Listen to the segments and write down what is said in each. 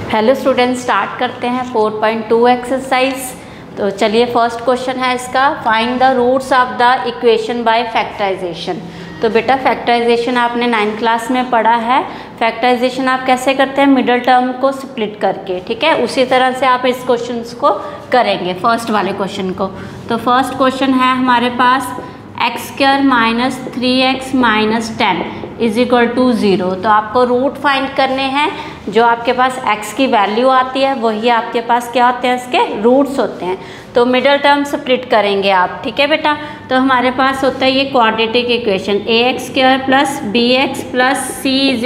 Hello student, start करते हैं 4.2 exercise. तो चलिए फर्स्ट क्वेश्चन है इसका, find the roots of the equation by factorisation. तो बेटा फैक्टराइजेशन आपने 9th क्लास में पढ़ा है। फैक्टराइजेशन आप कैसे करते हैं, मिडल टर्म को स्प्लिट करके, ठीक है। उसी तरह से आप इस क्वेश्चन को करेंगे, फर्स्ट वाले क्वेश्चन को। तो फर्स्ट क्वेश्चन है हमारे पास x² - 3x - 10 = 0। तो आपको रूट फाइंड करने हैं। जो आपके पास x की वैल्यू आती है वही आपके पास क्या होते हैं, इसके रूट्स होते हैं। तो मिडल टर्म स्प्लिट करेंगे आप, ठीक है बेटा। तो हमारे पास होता है ये quadratic equation ax² + bx + c =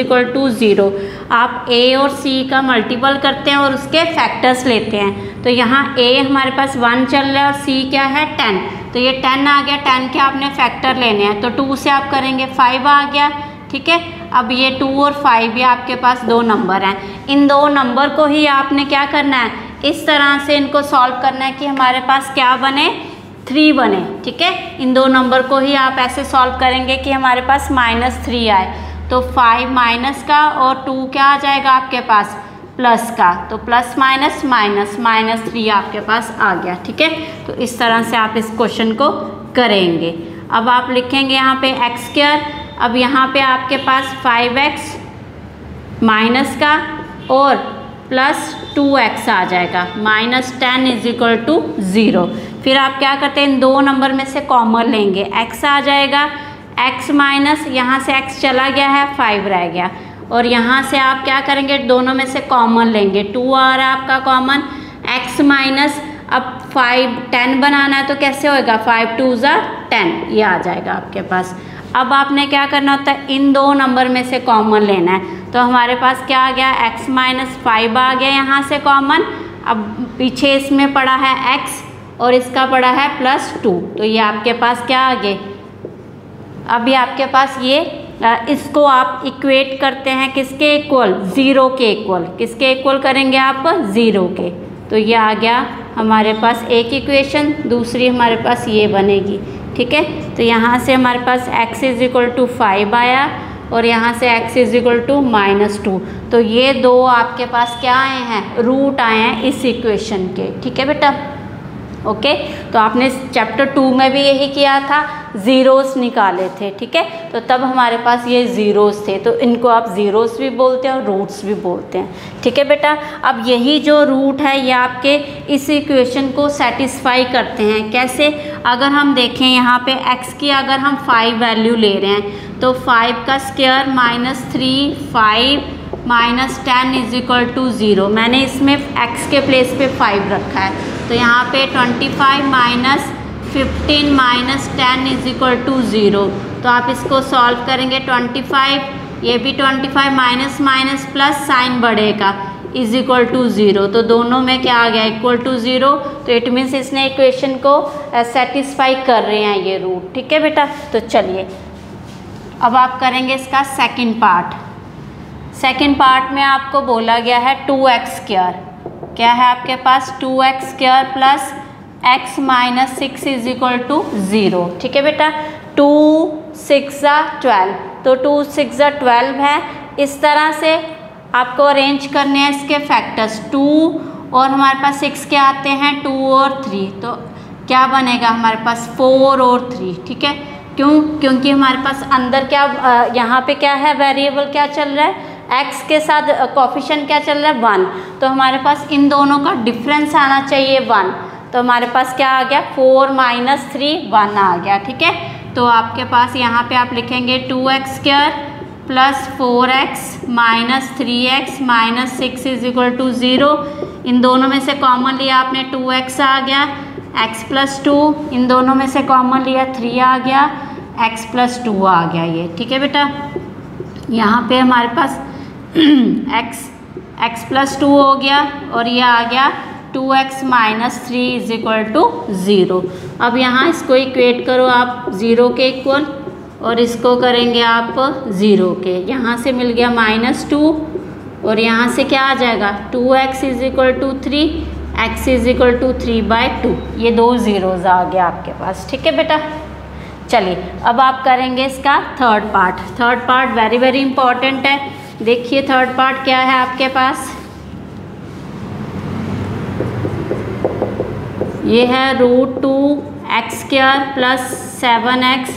0। आप a और c का मल्टीपल करते हैं और उसके फैक्टर्स लेते हैं। तो यहाँ a हमारे पास 1 चल रहा है और c क्या है 10। तो ये 10 आ गया, 10 के आपने फैक्टर लेने हैं। तो 2 से आप करेंगे 5 आ गया, ठीक है। अब ये 2 और 5 ये आपके पास दो नंबर हैं। इन दो नंबर को ही आपने क्या करना है, इस तरह से इनको सॉल्व करना है कि हमारे पास क्या बने, 3 बने, ठीक है। इन दो नंबर को ही आप ऐसे सॉल्व करेंगे कि हमारे पास -3 आए। तो 5 माइनस का और 2 क्या आ जाएगा आपके पास, प्लस का। तो प्लस माइनस माइनस -3 आपके पास आ गया, ठीक है। तो इस तरह से आप इस क्वेश्चन को करेंगे। अब आप लिखेंगे यहाँ पे x²। अब यहाँ पे आपके पास 5x माइनस का और प्लस 2x आ जाएगा, -10 = 0। फिर आप क्या करते हैं, इन दो नंबर में से कॉमन लेंगे, x आ जाएगा, x माइनस यहाँ से x चला गया है, 5 रह गया। और यहाँ से आप क्या करेंगे, दोनों में से कॉमन लेंगे, 2 आ रहा है आपका कॉमन, x माइनस अब 5 10 बनाना है तो कैसे होएगा, 5 2 = 10, ये आ जाएगा आपके पास। अब आपने क्या करना होता है, इन दो नंबर में से कॉमन लेना है। तो हमारे पास क्या आ गया, x - 5 आ गया यहाँ से कॉमन। अब पीछे इसमें पड़ा है x और इसका पड़ा है +2। तो ये आपके पास क्या आ गए, अभी आपके पास ये इसको आप इक्वेट करते हैं किसके इक्वल, 0 के इक्वल। किसके इक्वल करेंगे आप, 0 के। तो ये आ गया हमारे पास एक इक्वेशन, दूसरी हमारे पास ये बनेगी, ठीक है। तो यहाँ से हमारे पास x = 5 आया और यहाँ से x = -2। तो ये दो आपके पास क्या आए हैं, रूट आए हैं इस इक्वेशन के, ठीक है बेटा। ओके तो आपने चैप्टर 2 में भी यही किया था, ज़ीरोस निकाले थे, ठीक है। तो तब हमारे पास ये ज़ीरोस थे, तो इनको आप ज़ीरोस भी बोलते हैं और रूट्स भी बोलते हैं, ठीक है बेटा। अब यही जो रूट है ये आपके इस इक्वेशन को सेटिस्फाई करते हैं। कैसे, अगर हम देखें यहाँ पे x की अगर हम 5 वैल्यू ले रहे हैं तो 5 का स्क्वायर -3 5 -10 = 0। मैंने इसमें x के प्लेस पे 5 रखा है। तो यहाँ पे 25 - 15 -10 = 0। तो आप इसको सॉल्व करेंगे, 25 ये भी 25 माइनस माइनस प्लस साइन बढ़ेगा = 0। तो दोनों में क्या आ गया, =0। तो इट मीन्स इसने इक्वेशन को सेटिस्फाई कर रहे हैं ये रूट, ठीक है बेटा। तो चलिए अब आप करेंगे इसका सेकंड पार्ट। सेकंड पार्ट में आपको बोला गया है 2x²। क्या है आपके पास, 2x² + x - 6 = 0, ठीक है बेटा। 2 6 12, तो 2 6 12 है। इस तरह से आपको अरेंज करने हैं इसके फैक्टर्स। 2 और हमारे पास 6 के आते हैं 2 और 3, तो क्या बनेगा हमारे पास 4 और 3, ठीक है। क्यों, क्योंकि हमारे पास अंदर क्या यहाँ पे क्या है, वेरिएबल क्या चल रहा है, x के साथ कोफिशिएंट क्या चल रहा है, 1। तो हमारे पास इन दोनों का डिफरेंस आना चाहिए 1। तो हमारे पास क्या आ गया, 4 - 3 1 आ गया, ठीक है। तो आपके पास यहाँ पे आप लिखेंगे 2x² + 4x - 3x - 6 = 0। इन दोनों में से कॉमन लिया आपने, 2x आ गया, x + 2, इन दोनों में से कॉमन लिया 3 आ गया, x + 2 आ गया ये, ठीक है बेटा। यहाँ पे हमारे पास x + 2 हो गया और ये आ गया 2x - 3 = 0। अब यहाँ इसको इक्वेट करो आप 0 के इक्वल और इसको करेंगे आप 0 के। यहाँ से मिल गया -2 और यहाँ से क्या आ जाएगा, 2x = 3 x = 3/2। ये दो ज़ीरोज़ आ गया आपके पास, ठीक है बेटा। चलिए अब आप करेंगे इसका third part. Third part very important है। देखिए थर्ड पार्ट क्या है आपके पास, ये है √2x² plus 7x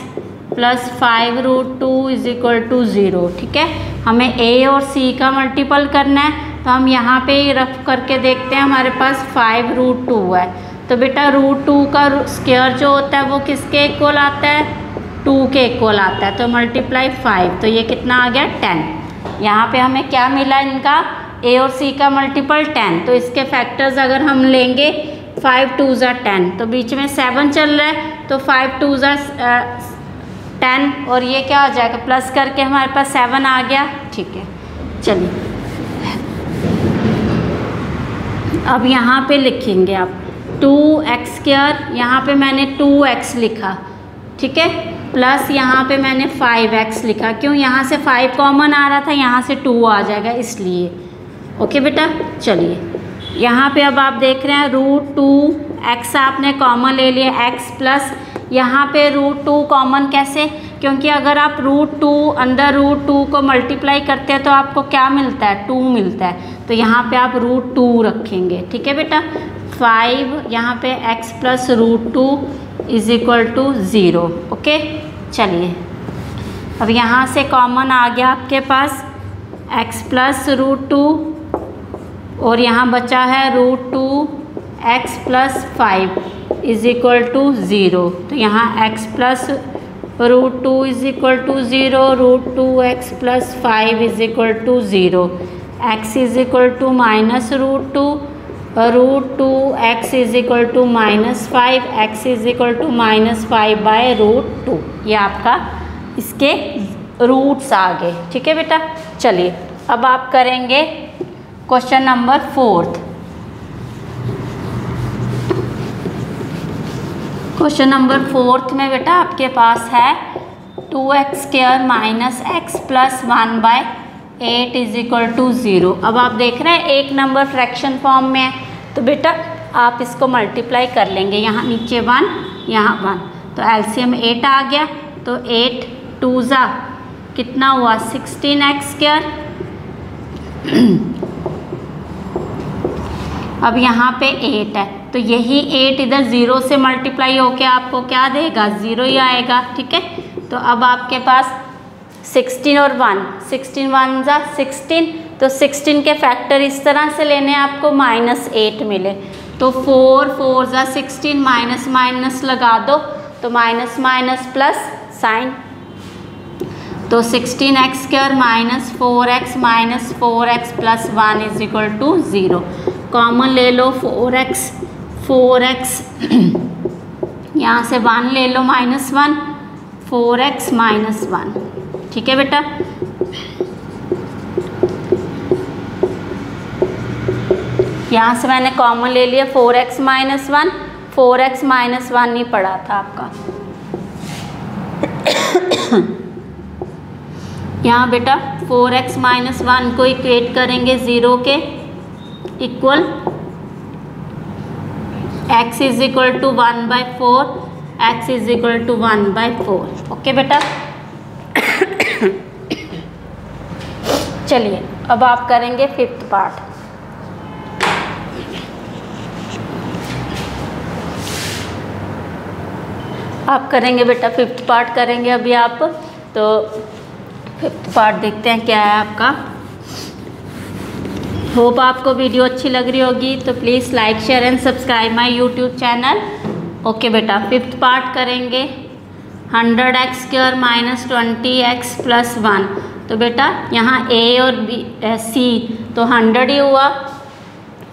plus 5√2 is equal to 0। ठीक है, हमें a और c का मल्टीपल करना है, तो हम यहाँ पे रफ करके देखते हैं। हमारे पास 5√2 है, तो बेटा √2 का स्क्वायर जो होता है वो किसके इक्वल आता है, 2 के इक्वल आता है। तो मल्टीप्लाई 5, तो ये कितना आ गया 10। यहाँ पे हमें क्या मिला, इनका a और c का मल्टीपल 10। तो इसके फैक्टर्स अगर हम लेंगे 5 2 ज़ा 10, तो बीच में 7 चल रहा है, तो 5 2 ज़ा 10 और ये क्या हो जाएगा, प्लस करके हमारे पास 7 आ गया। ठीक है, चलिए अब यहाँ पे लिखेंगे आप 2x², यहाँ पे मैंने 2x लिखा, ठीक है, प्लस यहाँ पे मैंने 5x लिखा। क्यों, यहाँ से 5 कॉमन आ रहा था, यहाँ से 2 आ जाएगा इसलिए। ओके बेटा, चलिए यहाँ पे अब आप देख रहे हैं √2x आपने कॉमन ले लिया, x प्लस यहाँ पे √2 कॉमन कैसे, क्योंकि अगर आप √2 अंदर √2 को मल्टीप्लाई करते हैं तो आपको क्या मिलता है, 2 मिलता है। तो यहाँ पे आप √2 रखेंगे। ठीक है बेटा, 5 यहाँ पे x plus √2 is equal to 0। Okay, चलिए अब यहाँ से कॉमन आ गया आपके पास x प्लस √2 और यहाँ बचा है √2x plus 5 is equal to 0। तो यहाँ x plus √2 is equal to 0, √2x plus 5 is equal to 0, x is equal to minus √2, √2x is equal to minus 5, x is equal to minus 5 by √2। ये आपका इसके roots आ गए। ठीक है बेटा, चलिए अब आप करेंगे क्वेश्चन नंबर 4। क्वेश्चन नंबर 4 में बेटा आपके पास है 2x² minus x plus 1 by 8 is equal to 0। अब आप देख रहे हैं एक नंबर फ्रैक्शन फॉर्म में है, तो बेटा आप इसको मल्टीप्लाई कर लेंगे। यहाँ नीचे 1, यहाँ 1, तो एलसीएम 8 आ गया। तो 8 2 ज़ा कितना हुआ, 16x²। अब यहाँ पे 8 है, तो यही 8 इधर 0 से मल्टीप्लाई होके आपको क्या देगा, 0 ही आएगा। ठीक है, तो अब आपके पास 16 और 1, 16 1 ज़ा 16, तो 16 के फैक्टर इस तरह से लेने हैं आपको, -8 मिले। तो 4 4 ज़ा 16, माइनस माइनस लगा दो, तो माइनस माइनस प्लस साइन। तो 16x² minus 4x minus 4x plus 1 is equal to 0। Common ले लो 4x, 4x यहाँ से 1 ले लो -1, 4x माइनस 1। ठीक है बेटा, यहाँ से मैंने कॉमन ले लिया 4x माइनस 1, 4x माइनस 1 नहीं पड़ा था आपका। यहाँ बेटा 4x माइनस 1 को इक्वेट करेंगे 0 के equal, x is equal to 1/4, x is equal to 1/4। Okay बेटा, चलिए अब आप करेंगे 5th पार्ट। आप करेंगे बेटा 5th पार्ट करेंगे अभी आप। तो 5th पार्ट देखते हैं क्या है आपका। होप आपको वीडियो अच्छी लग रही होगी, तो please like share and subscribe my YouTube channel. Okay बेटा, 5th पार्ट करेंगे 100x² माइनस 20x प्लस 1। तो बेटा यहाँ a और b c तो 100 ही हुआ।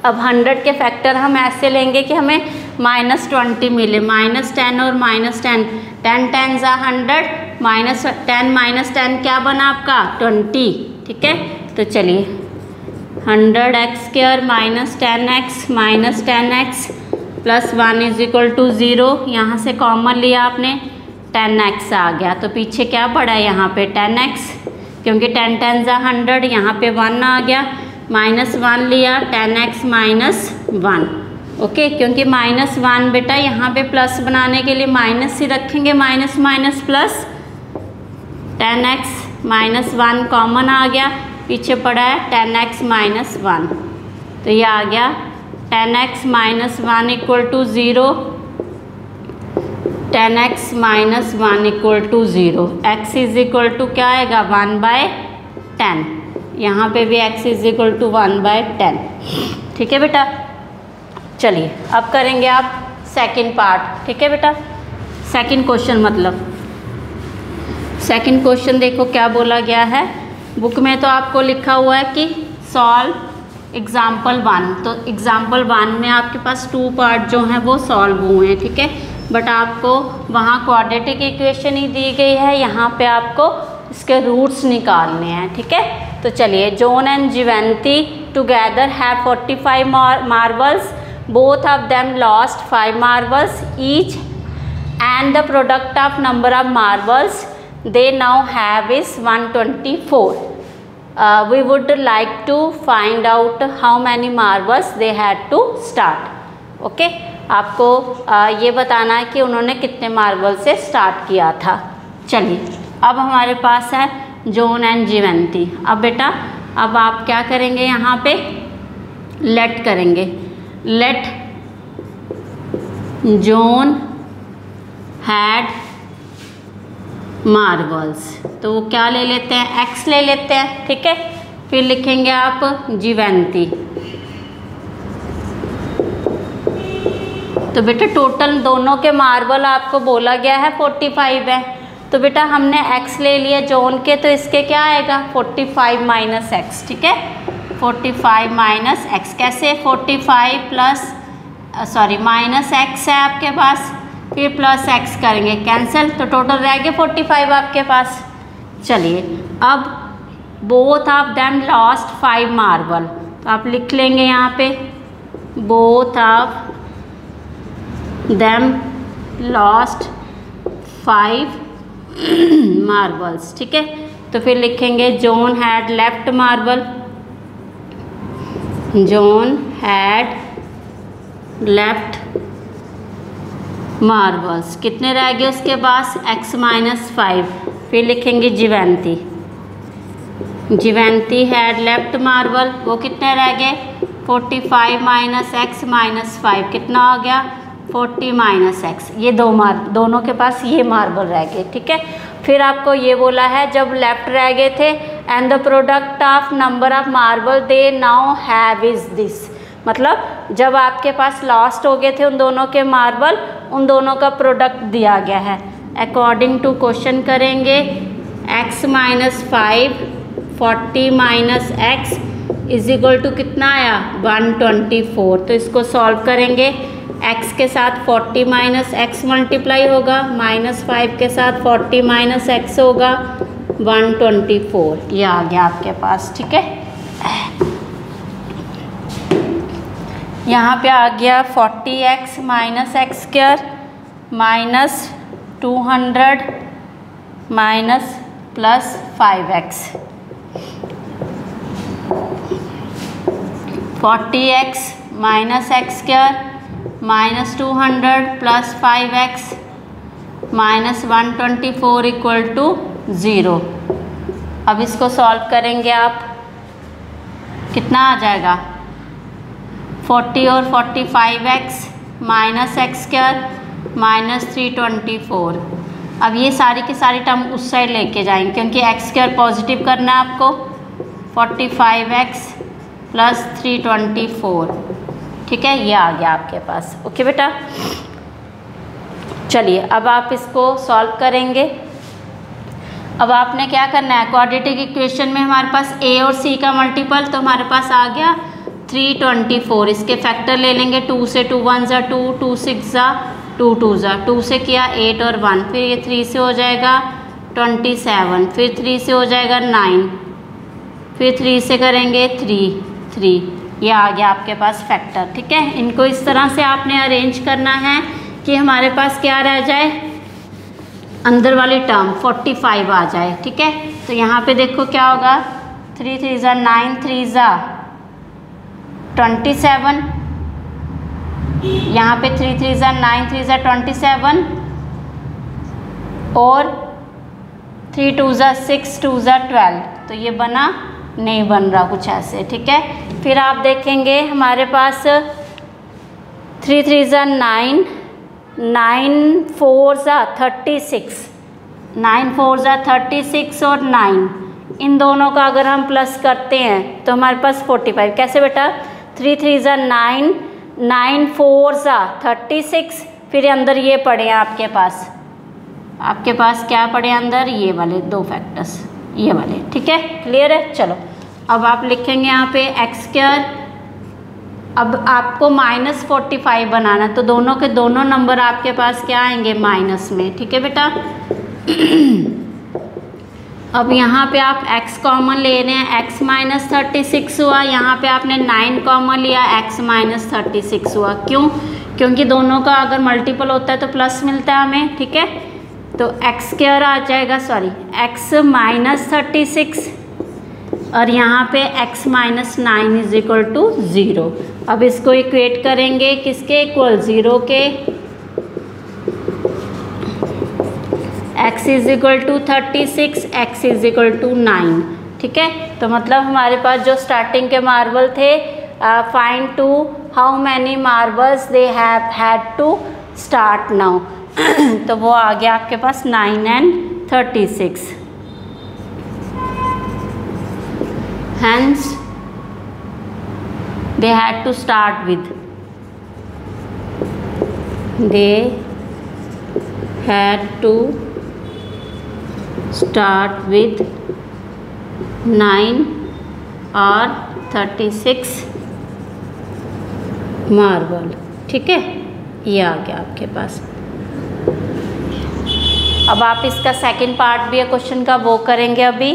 अब 100 के फैक्टर हम ऐसे लेंगे कि हमें -20 मिले, -10 और -10, 10 10 ज़ा 100, -10 -10 क्या बना आपका 20। ठीक है, तो चलिए 100x² minus 10x plus 1 is equal to 0। यहाँ से कॉमन लिया आपने, 10x आ गया, तो पीछे क्या पड़ा है यहाँ पे 10x, क्योंकि 10 10 ज़ा 100, यहाँ पे 1 आ गया, -1 लिया, 10x माइनस 1। ओके, क्योंकि -1 बेटा यहाँ पे प्लस बनाने के लिए माइनस ही रखेंगे, minus minus plus, 10x minus 1 common आ गया, पीछे पड़ा है 10x माइनस 1, तो ये आ गया 10x minus 1 equal to 0, 10x minus 1 equal to 0, x is equal to क्या आएगा 1/10, यहाँ पे भी x इज इक्वल टू 1/10। ठीक है बेटा, चलिए अब करेंगे आप सेकंड पार्ट। ठीक है बेटा, सेकंड क्वेश्चन मतलब सेकंड क्वेश्चन देखो क्या बोला गया है। बुक में तो आपको लिखा हुआ है कि सॉल्व एग्जाम्पल 1, तो एग्जाम्पल 1 में आपके पास 2 पार्ट जो हैं वो सॉल्व हुए हैं। ठीक है, बट आपको वहाँ क्वाड्रेटिक इक्वेशन ही दी गई है, यहाँ पे आपको इसके रूट्स निकालने हैं। ठीक है, तो चलिए, John and Jivanti together have 45 marbles, both of them lost 5 marbles each and the product of number of marbles they now have is 124. We would like to find out how many marbles they had to start. Okay, आपको ये बताना है कि उन्होंने कितने marble से start किया था। चलिए, अब हमारे पास है जॉन एंड जीवेंती। अब बेटा, अब आप क्या करेंगे, यहाँ पे लेट करेंगे, लेट जॉन हैड मार्बल्स, तो वो क्या ले लेते हैं, x ले लेते हैं। ठीक है, फिर लिखेंगे आप जीवेंती। तो बेटा टोटल दोनों के मार्बल आपको बोला गया है 45 है, तो बेटा हमने x ले लिया जॉन के, तो इसके क्या आएगा 45 माइनस x। ठीक है, 45 माइनस x कैसे, 45 प्लस माइनस x है आपके पास, फिर प्लस x करेंगे, कैंसिल, तो टोटल रह गया 45 आपके पास। चलिए, अब both of them lost 5 marble, तो आप लिख लेंगे यहाँ पे both of them lost 5 marbles. ठीक है, तो फिर लिखेंगे John had left marble, John had left marbles, कितने रह गए उसके पास x माइनस 5। फिर लिखेंगे जीवेंती, जीवेंती हैड लेफ्ट मार्बल, वो कितने रह गए 45 माइनस x माइनस 5, कितना हो गया 40 माइनस x। ये दोनों के पास ये मार्बल रह गए। ठीक है, फिर आपको ये बोला है जब लेफ्ट रह गए थे, and the product of number of marble they now have is this, मतलब जब आपके पास लॉस्ट हो गए थे उन दोनों के मार्बल, उन दोनों का प्रोडक्ट दिया गया है। अकॉर्डिंग टू क्वेश्चन करेंगे x minus 5 40 minus x is equal to कितना आया 124। तो इसको सॉल्व करेंगे, x के साथ 40 माइनस x मल्टीप्लाई होगा, माइनस 5 के साथ 40 माइनस x होगा 124, ये आ गया आपके पास। ठीक है, यहाँ पे आ गया 40x minus x square minus 200 minus plus 5x, 40x minus x square minus 200 plus 5x minus 124 equal to 0। अब इसको सॉल्व करेंगे आप, कितना आ जाएगा 40 और 45x minus x square minus 324। अब ये सारी की सारी टर्म उस साइड लेके जाएंगे क्योंकि एक्स स्क्वायर पॉजिटिव करना है आपको। 45x प्लस 324, ठीक है, ये आ गया आपके पास। ओके बेटा, चलिए अब आप इसको सॉल्व करेंगे। अब आपने क्या करना है, क्वाड्रेटिक इक्वेशन में हमारे पास a और c का मल्टीपल, तो हमारे पास आ गया 324। इसके फैक्टर ले लेंगे, 2 से 2 1 ज़ा 2, 2 6 ज़ा 2 2 ज़ा 2 से किया 8 और 1, फिर ये 3 से हो जाएगा 27, फिर 3 से हो जाएगा 9, फिर 3 से करेंगे 3, ये आ गया आपके पास फैक्टर। ठीक है, इनको इस तरह से आपने अरेंज करना है कि हमारे पास क्या रह जाए, अंदर वाली टर्म 45 आ जाए। ठीक है, तो यहाँ पे देखो क्या होगा, 3 3 ज़ा 9, 3 ज़ा 27, यहाँ पे 3 3 ज़ा 9, 3 ज़ा 27 और 3 2 ज़ा 6, 2 ज़ा 12, तो ये बना नहीं, बन रहा कुछ ऐसे। ठीक है, फिर आप देखेंगे हमारे पास 3 3 ज़ा 9, 9 4 ज़ा 36, 9 4 ज़ा 36 और 9 इन दोनों का अगर हम प्लस करते हैं तो हमारे पास 45। कैसे बेटा? 3 3 ज़ा 9, 9 4 ज़ा 36, फिर अंदर ये पड़े हैं आपके पास क्या पड़े हैं अंदर? ये वाले दो फैक्टर्स, ये वाले। ठीक है, क्लियर है? चलो अब आप लिखेंगे यहाँ पे एक्स स्क्वायर। अब आपको -45 बनाना है तो दोनों के दोनों नंबर आपके पास क्या आएंगे? माइनस में। ठीक है बेटा। अब यहाँ पे आप x कॉमन ले रहे हैं, x -36 हुआ। यहाँ पे आपने 9 कॉमन लिया, x -36 हुआ। क्यों? क्योंकि दोनों का अगर मल्टीपल होता है तो प्लस मिलता है हमें। ठीक है, तो x स्क्वायर आ जाएगा, सॉरी x -36 और यहाँ पे x -9 इज इक्वल टू 0। अब इसको इक्वेट करेंगे किसके इक्वल? 0 के। x is equal to 36, x is equal to 9। ठीक है, तो मतलब हमारे पास जो स्टार्टिंग के मार्बल थे, find to how many marbles they have had to start now, तो वो आ गया आपके पास 9 and 36। Hence they had to start with, they had to start with 9 और 36 मार्बल। ठीक है, ये आ गया आपके पास। अब आप इसका सेकंड पार्ट भी है क्वेश्चन का, वो करेंगे अभी।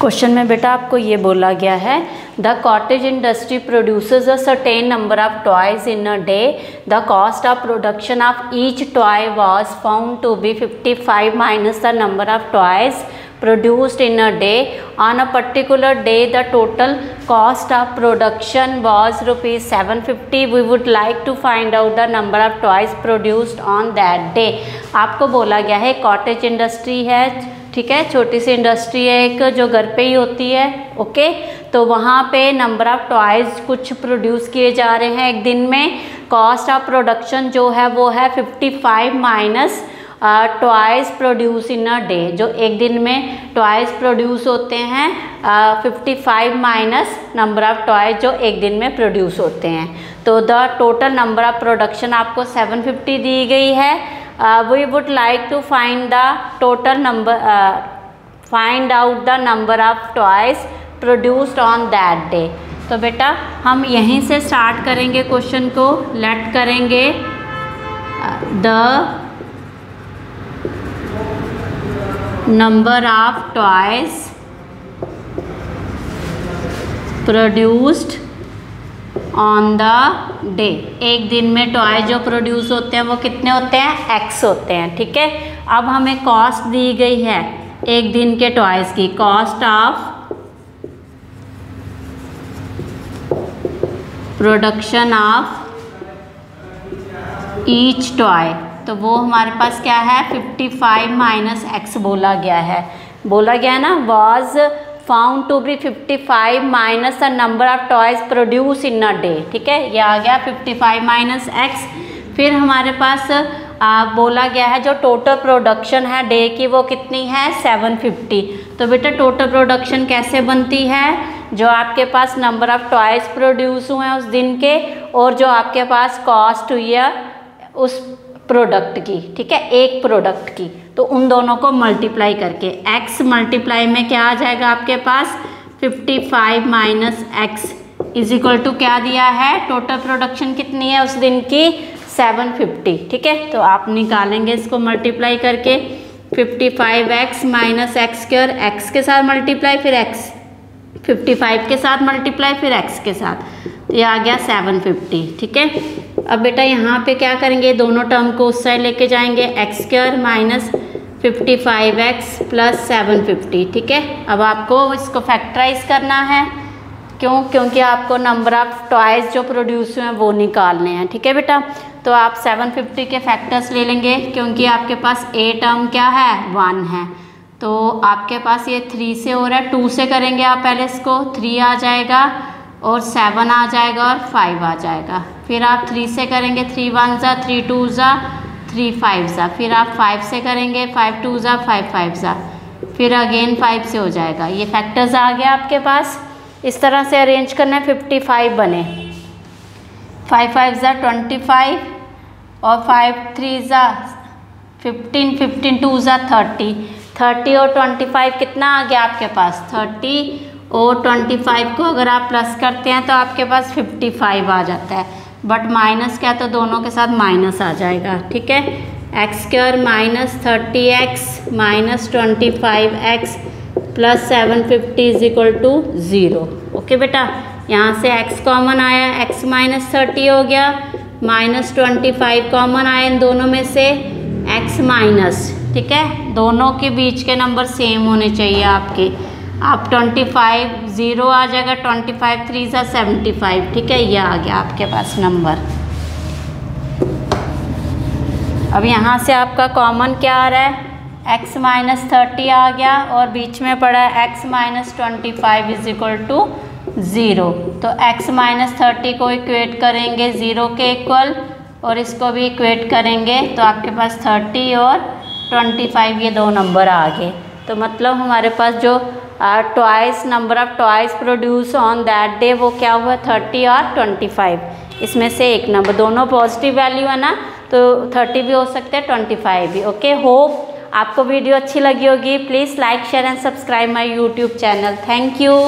क्वेश्चन में बेटा आपको ये बोला गया है, the cottage industry produces a certain number of toys in a day, the cost of production of each toy was found to be 55 minus the number of toys produced in a day. On a particular day the total cost of production was rupees 750. We would like to find out the number of toys produced on that day. आपको बोला गया है cottage industry है, ठीक है, छोटी सी industry है एक जो घर पे ही होती है। ओके, तो वहाँ पे नंबर ऑफ टॉयज कुछ प्रोड्यूस किए जा रहे हैं एक दिन में। कॉस्ट ऑफ प्रोडक्शन जो है वो है 55 minus toys produce in a day, जो एक दिन में टॉयज प्रोड्यूस होते हैं 55 माइनस नंबर ऑफ टॉयज जो एक दिन में प्रोड्यूस होते हैं। तो the total number of production आपको 750 दी गई है। We would like to find the total number, find out the number of toys produced on that day. तो बेटा हम यहीं से स्टार्ट करेंगे क्वेश्चन को। लेट करेंगे the number of toys produced on the day. एक दिन में टॉय जो प्रोड्यूस होते हैं वो कितने होते हैं? x होते हैं। ठीक है, अब हमें कॉस्ट दी गई है एक दिन के टॉयज की, cost of production of each toy, तो वो हमारे पास क्या है? 55 माइनस x बोला गया है, बोला गया ना, was found to be 55 minus the number of toys produce in a day. ठीक है, ये आ गया 55 माइनस x। फिर हमारे पास बोला गया है जो टोटल प्रोडक्शन है डे की वो कितनी है? 750। तो बेटा टोटल प्रोडक्शन कैसे बनती है? जो आपके पास नंबर ऑफ टॉयज प्रोड्यूस हुए हैं उस दिन के, और जो आपके पास कॉस्ट हुई है उस प्रोडक्ट की, ठीक है, एक प्रोडक्ट की, तो उन दोनों को मल्टीप्लाई करके x मल्टीप्लाई में क्या आ जाएगा आपके पास? 55 minus x is equal to क्या दिया है? टोटल प्रोडक्शन कितनी है उस दिन की? 750। ठीक है, तो आप निकालेंगे इसको मल्टीप्लाई करके, 55x minus x square, x के साथ मल्टीप्लाई, फिर x 55 के साथ मल्टीप्लाई, फिर x के साथ, तो ये आ गया 750। ठीक है, अब बेटा यहाँ पे क्या करेंगे? दोनों टर्म को उस साइड लेके जाएंगे, x square minus 55x plus 750। ठीक है, अब आपको इसको फैक्टराइज करना है। क्यों? क्योंकि आपको नंबर ऑफ टॉयज जो प्रोड्यूस हुए हैं वो निकालने हैं। ठीक है बेटा, तो आप 750 के फैक्टर्स ले लेंगे, क्योंकि आपके पास ए टर्म क्या है? 1 है, तो आपके पास ये 3 से हो रहा है, 2 से करेंगे आप पहले इसको, 3 आ जाएगा और 7 आ जाएगा और 5 आ जाएगा। फिर आप 3 से करेंगे, 3 1 ज़ा, 3 2 ज़ा, 3 5 ज़ा। फिर आप 5 से करेंगे, 5 2 ज़ा, 5 5 ज़ा। फिर अगेन 5 से हो जाएगा। ये फैक्टर्स आ गया आपके पास। इस तरह से अरेंज करना है 55 बने। 5 5 ज़ा 25 और 5 3 ज़ा 15, 15 2 ज़ा 30। 30 और 25 कितना आ गया आपके पास? 30 और 25 को अगर आप प्लस करते हैं तो आपके पास 55 आ जाता है। बट माइनस क्या, तो दोनों के साथ माइनस आ जाएगा। ठीक है, x square minus 30x minus 25x plus 750 is equal to 0। Okay बेटा, यहाँ से x कॉमन आया, x माइनस 30 हो गया, माइनस 25 कॉमन आए इन दोनों में से, x माइनस। ठीक है, दोनों के बीच के नंबर सेम होने चाहिए आपके। आप 25 0 आ जाएगा, 25 3 ज़ा 75। ठीक है, ये आ गया आपके पास नंबर। अब यहाँ से आपका कॉमन क्या आ रहा है? x माइनस 30 आ गया और बीच में पड़ा है x minus 25 is equal to 0। तो x माइनस 30 को इक्वेट करेंगे 0 के इक्वल और इसको भी इक्वेट करेंगे तो आपके पास 30 और 25 ये दो नंबर आ गए। तो मतलब हमारे पास जो twice number of twice produce on that day वो क्या हुआ? 30 और 25। इसमें से एक नंबर, दोनों पॉजिटिव वैल्यू है ना, तो 30 भी हो सकते हैं, 25 भी। ओके, होप आपको वीडियो अच्छी लगी होगी। Please like share and subscribe my YouTube channel. Thank you.